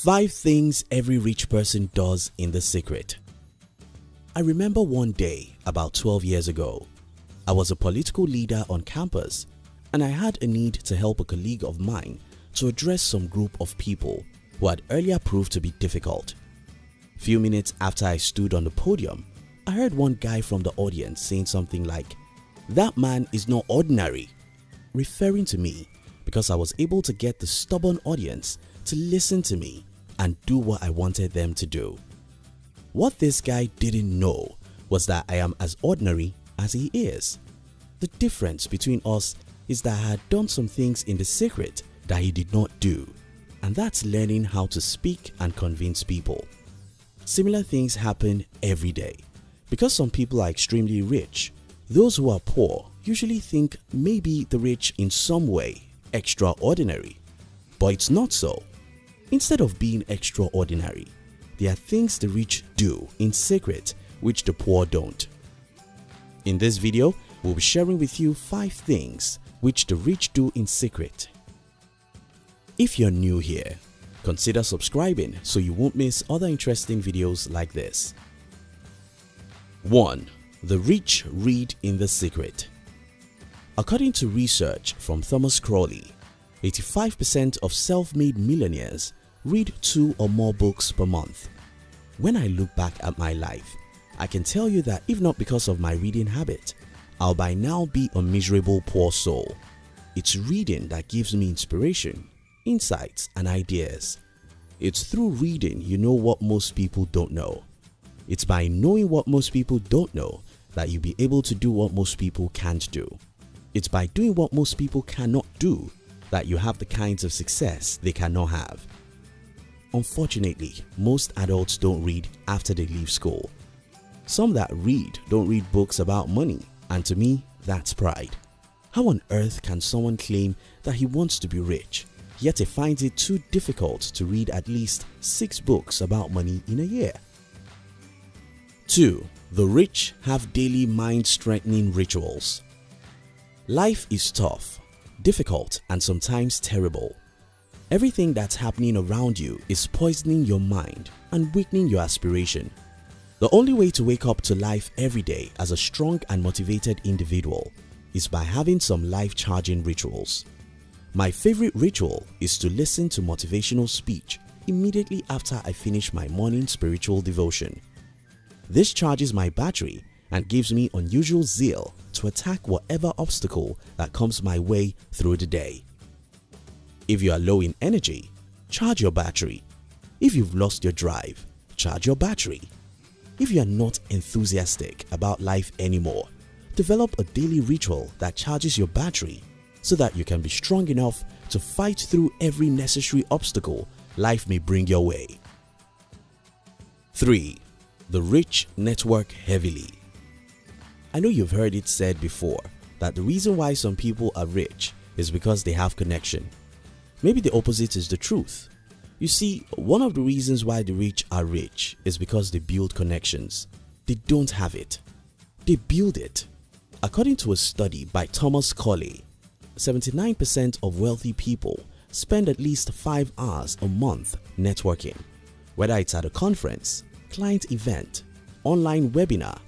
5 things every rich person does in the secret. I remember one day about 12 years ago. I was a political leader on campus and I had a need to help a colleague of mine to address some group of people who had earlier proved to be difficult. Few minutes after I stood on the podium, I heard one guy from the audience saying something like, "That man is not ordinary," referring to me because I was able to get the stubborn audience to listen to me and do what I wanted them to do. What this guy didn't know was that I am as ordinary as he is. The difference between us is that I had done some things in the secret that he did not do, and that's learning how to speak and convince people. Similar things happen every day. Because some people are extremely rich, those who are poor usually think maybe the rich in some way extraordinary. But it's not so. Instead of being extraordinary, there are things the rich do in secret which the poor don't. In this video, we'll be sharing with you 5 things which the rich do in secret. If you're new here, consider subscribing so you won't miss other interesting videos like this. 1. The rich read in the secret. According to research from Thomas Crowley, 85% of self-made millionaires read 2 or more books per month. When I look back at my life, I can tell you that if not because of my reading habit, I'll by now be a miserable poor soul. It's reading that gives me inspiration, insights and ideas. It's through reading you know what most people don't know. It's by knowing what most people don't know that you'll be able to do what most people can't do. It's by doing what most people cannot do that you have the kinds of success they cannot have. Unfortunately, most adults don't read after they leave school. Some that read don't read books about money, and to me, that's pride. How on earth can someone claim that he wants to be rich, yet he finds it too difficult to read at least 6 books about money in a year? 2. The rich have daily mind-strengthening rituals. Life is tough, difficult and sometimes terrible. Everything that's happening around you is poisoning your mind and weakening your aspiration. The only way to wake up to life every day as a strong and motivated individual is by having some life-charging rituals. My favorite ritual is to listen to motivational speech immediately after I finish my morning spiritual devotion. This charges my battery and gives me unusual zeal to attack whatever obstacle that comes my way through the day. If you are low in energy, charge your battery. If you've lost your drive, charge your battery. If you are not enthusiastic about life anymore, develop a daily ritual that charges your battery so that you can be strong enough to fight through every necessary obstacle life may bring your way. 3. The rich network heavily. I know you've heard it said before that the reason why some people are rich is because they have connection. Maybe the opposite is the truth. You see, one of the reasons why the rich are rich is because they build connections. They don't have it. They build it. According to a study by Thomas Crowley, 79% of wealthy people spend at least 5 hours a month networking, whether it's at a conference, client event, online webinar,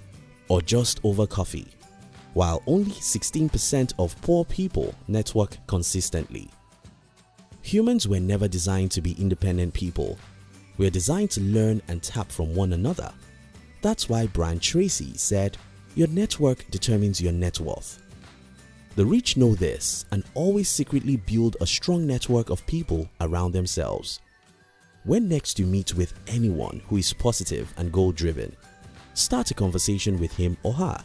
or just over coffee, while only 16% of poor people network consistently. Humans were never designed to be independent people. We are designed to learn and tap from one another. That's why Brian Tracy said, "Your network determines your net worth." The rich know this and always secretly build a strong network of people around themselves. When next you meet with anyone who is positive and goal-driven, start a conversation with him or her.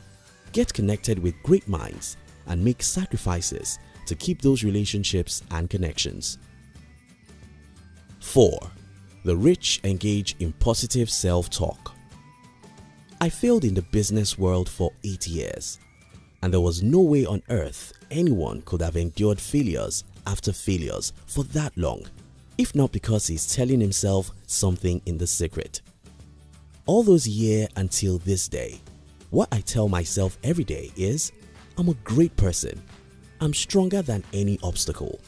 Get connected with great minds and make sacrifices to keep those relationships and connections. 4. The rich engage in positive self-talk. I failed in the business world for 8 years, and there was no way on earth anyone could have endured failures after failures for that long, if not because he's telling himself something in the secret. All those years until this day, what I tell myself every day is, I'm a great person. I'm stronger than any obstacle.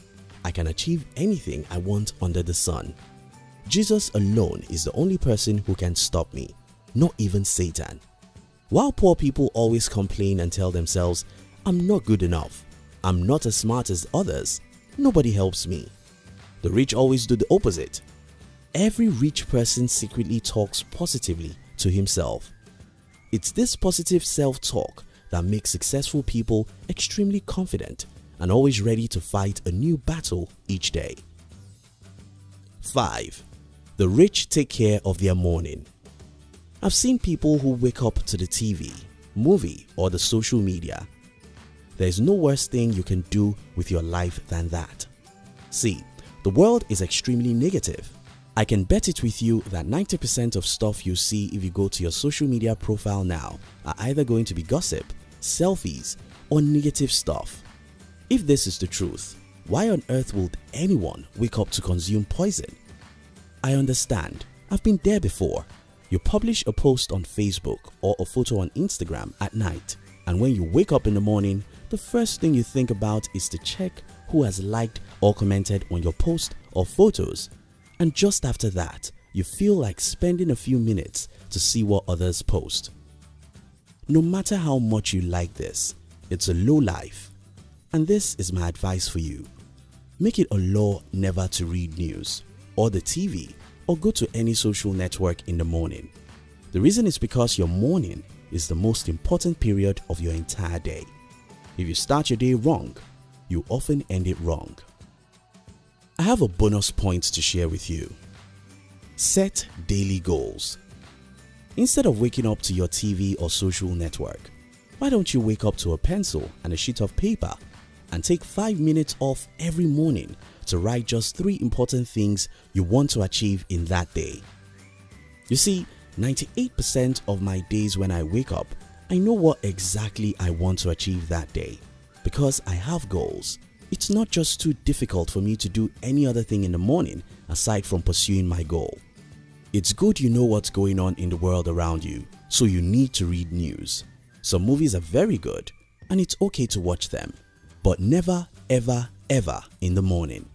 I can achieve anything I want under the sun. Jesus alone is the only person who can stop me, not even Satan. While poor people always complain and tell themselves, I'm not good enough, I'm not as smart as others, nobody helps me, the rich always do the opposite. Every rich person secretly talks positively to himself. It's this positive self-talk that makes successful people extremely confident and always ready to fight a new battle each day. 5. The rich take care of their morning. I've seen people who wake up to the TV, movie, or the social media. There is no worse thing you can do with your life than that. See, the world is extremely negative. I can bet it with you that 90% of stuff you see if you go to your social media profile now are either going to be gossip, selfies, or negative stuff. If this is the truth, why on earth would anyone wake up to consume poison? I understand, I've been there before. You publish a post on Facebook or a photo on Instagram at night, and when you wake up in the morning, the first thing you think about is to check who has liked or commented on your post or photos. And just after that, you feel like spending a few minutes to see what others post. No matter how much you like this, it's a low life. And this is my advice for you. Make it a law never to read news, or the TV, or go to any social network in the morning. The reason is because your morning is the most important period of your entire day. If you start your day wrong, you often end it wrong. I have a bonus point to share with you. Set daily goals. Instead of waking up to your TV or social network, why don't you wake up to a pencil and a sheet of paper and take 5 minutes off every morning to write just 3 important things you want to achieve in that day? You see, 98% of my days when I wake up, I know what exactly I want to achieve that day because I have goals. It's not just too difficult for me to do any other thing in the morning aside from pursuing my goal. It's good you know what's going on in the world around you, so you need to read news. Some movies are very good and it's okay to watch them, but never ever in the morning.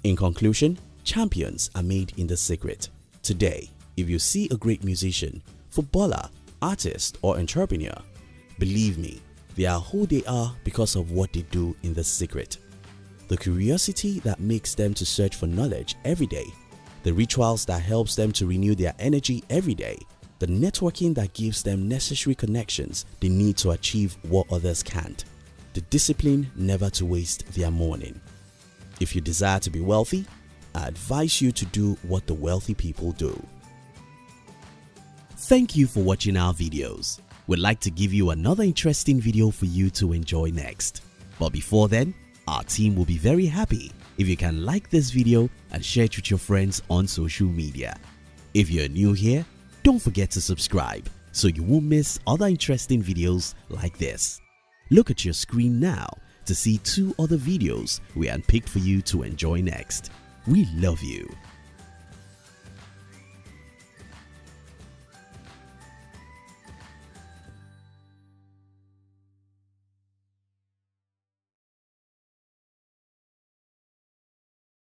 In conclusion, champions are made in the secret. Today, if you see a great musician, footballer, artist or entrepreneur, believe me, they are who they are because of what they do in the secret. The curiosity that makes them to search for knowledge every day, the rituals that helps them to renew their energy every day, the networking that gives them necessary connections they need to achieve what others can't, the discipline never to waste their morning. If you desire to be wealthy, I advise you to do what the wealthy people do. Thank you for watching our videos. We'd like to give you another interesting video for you to enjoy next. But before then, our team will be very happy if you can like this video and share it with your friends on social media. If you're new here, don't forget to subscribe so you won't miss other interesting videos like this. Look at your screen now to see 2 other videos we handpicked for you to enjoy next. We love you.